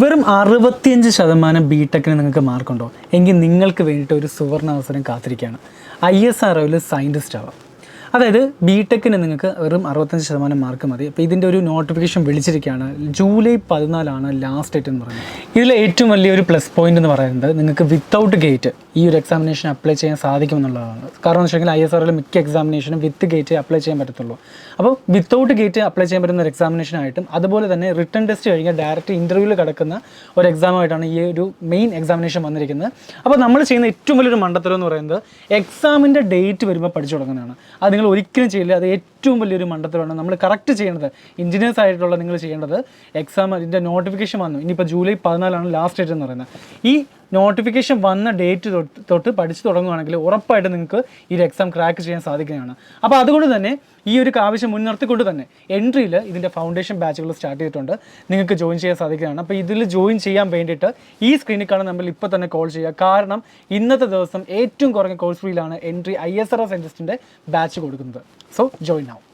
വെറും 65% ബിടെക്കിന് നിങ്ങൾക്ക് മാർക്കുണ്ടോ എങ്കിൽ നിങ്ങൾക്ക് വേണ്ടിയിട്ട് ഒരു സുവർണ അവസരം കാത്തിരിക്കുകയാണ്. ISROയിൽ സയൻറ്റിസ്റ്റ് ആവാം. അതായത് ബിടെക്കിന് നിങ്ങൾക്ക് വെറും 65% മാർക്ക് മതി. അപ്പോൾ ഇതിൻ്റെ ഒരു നോട്ടിഫിക്കേഷൻ വിളിച്ചിരിക്കുകയാണ്. ജൂലൈ 14 ലാസ്റ്റ് ഡേറ്റ് എന്ന് പറയുന്നത്. ഇതിൽ ഏറ്റവും വലിയൊരു പ്ലസ് പോയിന്റ് എന്ന് പറയുന്നത് നിങ്ങൾക്ക് വിത്തൗട്ട് ഗേറ്റ് ഈ ഒരു എക്സാമിനേഷൻ അപ്ലൈ ചെയ്യാൻ സാധിക്കുമെന്നുള്ളതാണ്. കാരണം എന്ന് വെച്ചാൽ ISROയിൽ മിക്ക എക്സാമിനേഷനും വിത്ത് ഗേറ്റ് അപ്ലൈ ചെയ്യാൻ പറ്റത്തുള്ളൂ. അപ്പോൾ വിത്തൗട്ട് ഗേറ്റ് അപ്ലൈ ചെയ്യാൻ പറ്റുന്ന ഒരു എക്സാമിനേഷനായിട്ടും അതുപോലെ തന്നെ റിട്ടൺ ടെസ്റ്റ് കഴിഞ്ഞാൽ ഡയറക്റ്റ് ഇൻ്റർവ്യൂവിൽ കിടക്കുന്ന ഒരു എക്സാമായിട്ടാണ് ഈ ഒരു മെയിൻ എക്സാമിനേഷൻ വന്നിരിക്കുന്നത്. അപ്പോൾ നമ്മൾ ചെയ്യുന്ന ഏറ്റവും വലിയൊരു മണ്ടത്തരം എന്ന് പറയുന്നത് എക്സാമിൻ്റെ ഡേറ്റ് വരുമ്പോൾ പഠിച്ചു തുടങ്ങുന്നതാണ്. അത് നിങ്ങൾ ഒരിക്കലും ചെയ്യില്ല. അത് ഏറ്റവും വലിയൊരു മണ്ടത്തരമാണ്. നമ്മൾ കറക്റ്റ് ചെയ്യേണ്ടത് എഞ്ചിനീയേഴ്സ് ആയിട്ടുള്ള നിങ്ങൾ ചെയ്യേണ്ടത് എക്സാം അതിൻ്റെ നോട്ടിഫിക്കേഷൻ വന്നു. ഇനിയിപ്പോൾ ജൂലൈ 14 ലാസ്റ്റ് ഡേറ്റ് എന്ന് പറയുന്നത്. ഈ നോട്ടിഫിക്കേഷൻ വന്ന ഡേറ്റ് തൊട്ട് പഠിച്ചു തുടങ്ങുകയാണെങ്കിൽ ഉറപ്പായിട്ട് നിങ്ങൾക്ക് ഈ ഒരു എക്സാം ക്രാക്ക് ചെയ്യാൻ സാധിക്കുന്നതാണ്. അപ്പോൾ അതുകൊണ്ട് തന്നെ ഈ ഒരു ആവശ്യം മുൻനിർത്തിക്കൊണ്ട് തന്നെ എൻട്രിയിൽ ഇതിൻ്റെ ഫൗണ്ടേഷൻ ബാച്ചുകൾ സ്റ്റാർട്ട് ചെയ്തിട്ടുണ്ട്. നിങ്ങൾക്ക് ജോയിൻ ചെയ്യാൻ സാധിക്കുന്നതാണ്. അപ്പോൾ ഇതിൽ ജോയിൻ ചെയ്യാൻ വേണ്ടിയിട്ട് ഈ സ്ക്രീനിൽ കാണാൻ നമ്മൾ ഇപ്പോൾ തന്നെ കോൾ ചെയ്യുക. കാരണം ഇന്നത്തെ ദിവസം ഏറ്റവും കുറഞ്ഞ കോഴ്സ് ഫീയിലാണ് എൻട്രി ISRO സയൻറ്റിസ്റ്റിൻ്റെ ബാച്ച് കൊടുക്കുന്നത്. സോ ജോയിൻ ആവും.